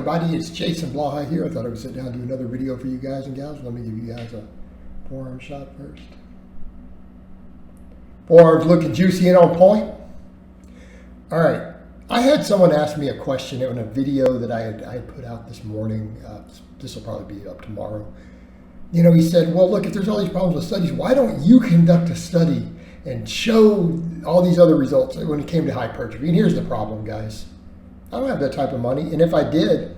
everybody, it's Jason Blaha here. I thought I would sit down and do another video for you guys and gals. Let me give you guys a forearm shot first. Forearms looking juicy and on point. All right, I had someone ask me a question in a video that I had put out this morning. This will probably be up tomorrow. You know, he said, well, look, if there's all these problems with studies, why don't you conduct a study and show all these other results when it came to hypertrophy? And here's the problem, guys. I don't have that type of money. And if I did,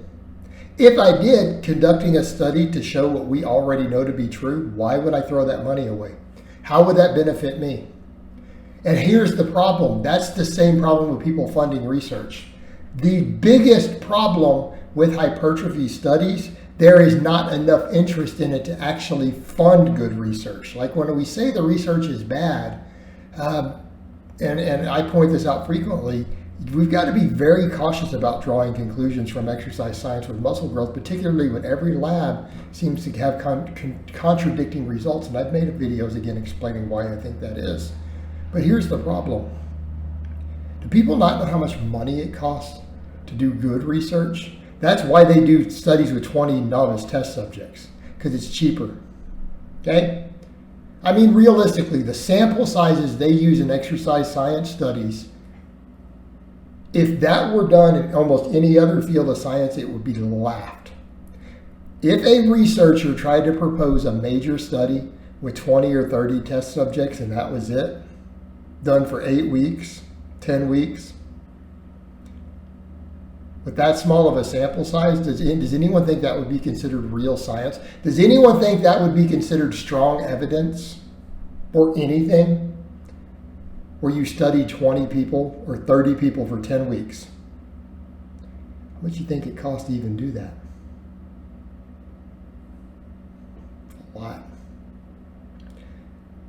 conducting a study to show what we already know to be true, why would I throw that money away? How would that benefit me? And here's the problem. That's the same problem with people funding research. The biggest problem with hypertrophy studies, there is not enough interest in it to actually fund good research. Like when we say the research is bad, and I point this out frequently, we've got to be very cautious about drawing conclusions from exercise science with muscle growth, particularly when every lab seems to have contradicting results. And I've made videos again explaining why I think that is. But here's the problem. Do people not know how much money it costs to do good research? That's why they do studies with 20 novice test subjects, because it's cheaper. Okay? I mean, realistically, the sample sizes they use in exercise science studies, if that were done in almost any other field of science, it would be laughed. If a researcher tried to propose a major study with 20 or 30 test subjects and that was it, done for 8 weeks, 10 weeks, with that small of a sample size, does anyone think that would be considered real science? Does anyone think that would be considered strong evidence for anything? Where you study 20 people or 30 people for 10 weeks. How much do you think it costs to even do that? A lot.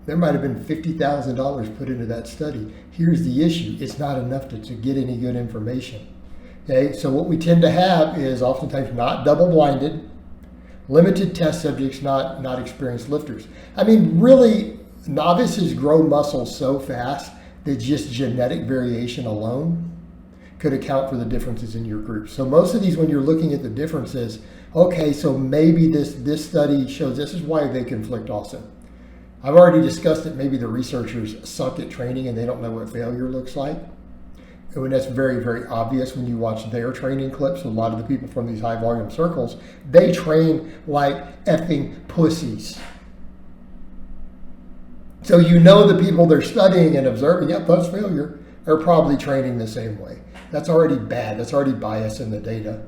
There might have been $50,000 put into that study. Here's the issue. It's not enough to get any good information. Okay, so what we tend to have is oftentimes not double-blinded, limited test subjects, not experienced lifters. I mean, really, novices grow muscle so fast that just genetic variation alone could account for the differences in your group. So most of these, when you're looking at the differences, okay, so maybe this study shows this is why they conflict also. I've already discussed that maybe the researchers suck at training and they don't know what failure looks like. And when that's very, very obvious when you watch their training clips, a lot of the people from these high volume circles, they train like effing pussies. So you know the people they're studying and observing, yep, that's failure, are probably training the same way. That's already bad. That's already bias in the data.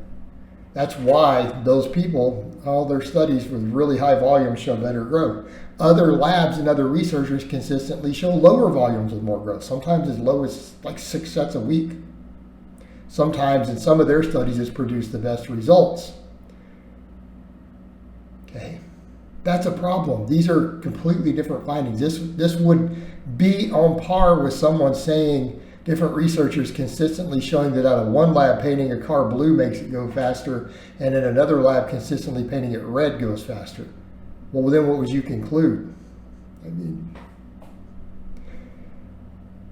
That's why those people, all their studies with really high volumes show better growth. Other labs and other researchers consistently show lower volumes with more growth, sometimes as low as like 6 sets a week. Sometimes in some of their studies it's produced the best results. Okay. That's a problem. These are completely different findings. This would be on par with someone saying different researchers consistently showing that out of one lab painting a car blue makes it go faster, and in another lab consistently painting it red goes faster. Well, then what would you conclude? I mean,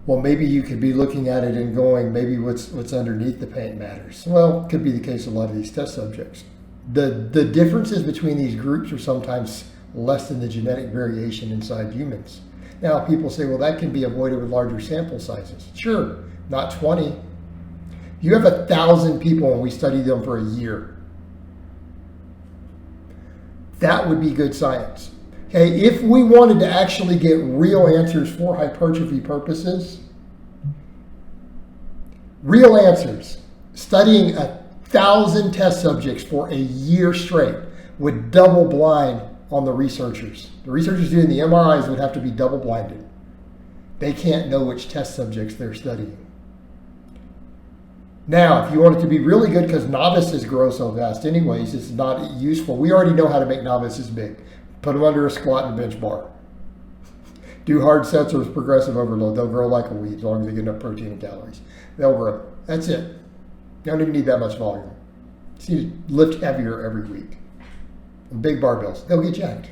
well, maybe you could be looking at it and going, maybe what's underneath the paint matters. Well, it could be the case of a lot of these test subjects. The differences between these groups are sometimes less than the genetic variation inside humans. Now, people say, well, that can be avoided with larger sample sizes. Sure, not 20. You have 1,000 people and we study them for a year. That would be good science. Okay, if we wanted to actually get real answers for hypertrophy purposes, real answers, studying 1,000 test subjects for a year straight would double blind on the researchers. The researchers doing the MRIs would have to be double blinded. They can't know which test subjects they're studying. Now, if you want it to be really good, because novices grow so fast anyways, it's not useful. We already know how to make novices big. Put them under a squat and bench bar. Do hard sets or progressive overload. They'll grow like a weed as long as they get enough protein and calories. They'll grow. That's it. You don't even need that much volume. You need to lift heavier every week. And big barbells, they'll get jacked.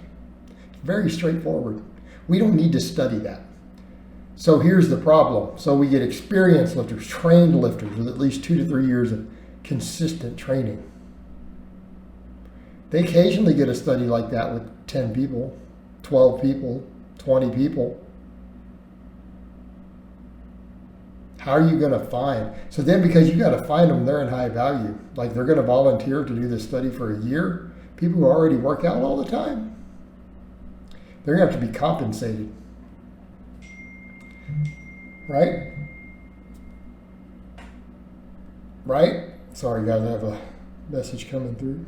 Very straightforward. We don't need to study that. So here's the problem. So we get experienced lifters, trained lifters with at least 2 to 3 years of consistent training. They occasionally get a study like that with 10 people, 12 people, 20 people. How are you going to find? So then, because you got to find them, they're in high value. Like they're going to volunteer to do this study for a year. People who already work out all the time, they're going to have to be compensated. Right? Right? Sorry guys, I have a message coming through.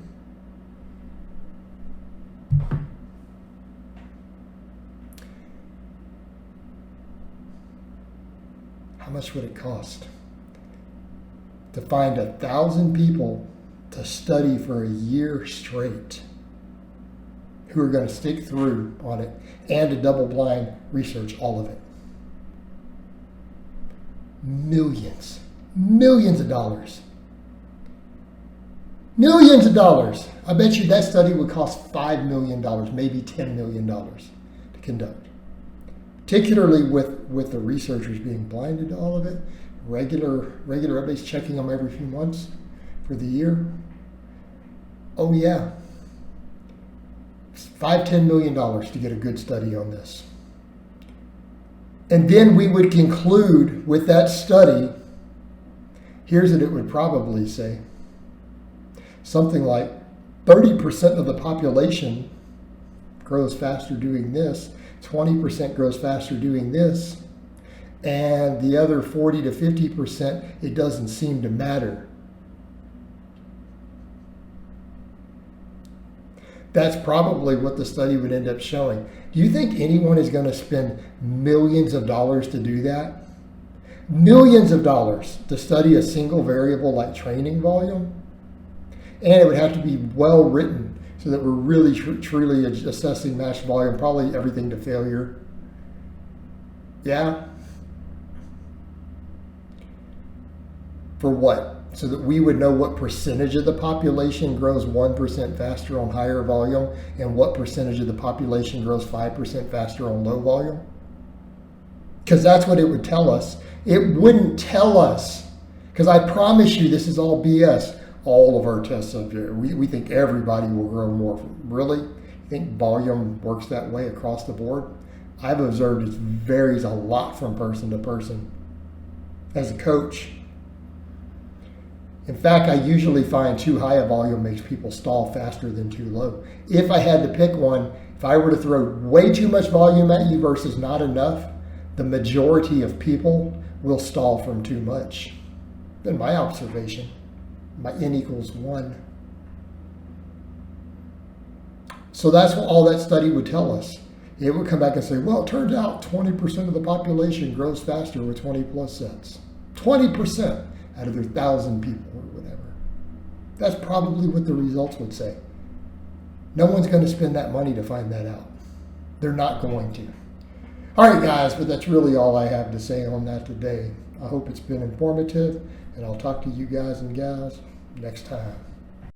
How much would it cost to find 1,000 people to study for a year straight who are going to stick through on it and to double-blind research all of it? Millions of dollars. Millions of dollars. I bet you that study would cost $5 million, maybe $10 million to conduct. Particularly with the researchers being blinded to all of it, regular everybody's checking them every few months for the year. Oh yeah, $5-10 million to get a good study on this. And then we would conclude with that study, here's what it would probably say. Something like 30% of the population grows faster doing this, 20% grows faster doing this, and the other 40 to 50%, it doesn't seem to matter. That's probably what the study would end up showing. Do you think anyone is going to spend millions of dollars to do that? Millions of dollars to study a single variable like training volume? And it would have to be well written so that we're really truly assessing matched volume, probably everything to failure. Yeah? For what? So that we would know what percentage of the population grows 1% faster on higher volume and what percentage of the population grows 5% faster on low volume? Because that's what it would tell us. It wouldn't tell us, because I promise you this is all BS. All of our test subjects, we think everybody will grow more. Really? You think volume works that way across the board? I've observed it varies a lot from person to person. As a coach, in fact, I usually find too high a volume makes people stall faster than too low. If I had to pick one, if I were to throw way too much volume at you versus not enough, the majority of people will stall from too much. In my observation. My n equals 1. So that's what all that study would tell us. It would come back and say, well, it turns out 20% of the population grows faster with 20 plus sets. 20% out of their 1,000 people or whatever. That's probably what the results would say. No one's going to spend that money to find that out. They're not going to. All right, guys, but that's really all I have to say on that today. I hope it's been informative, and I'll talk to you guys and gals next time.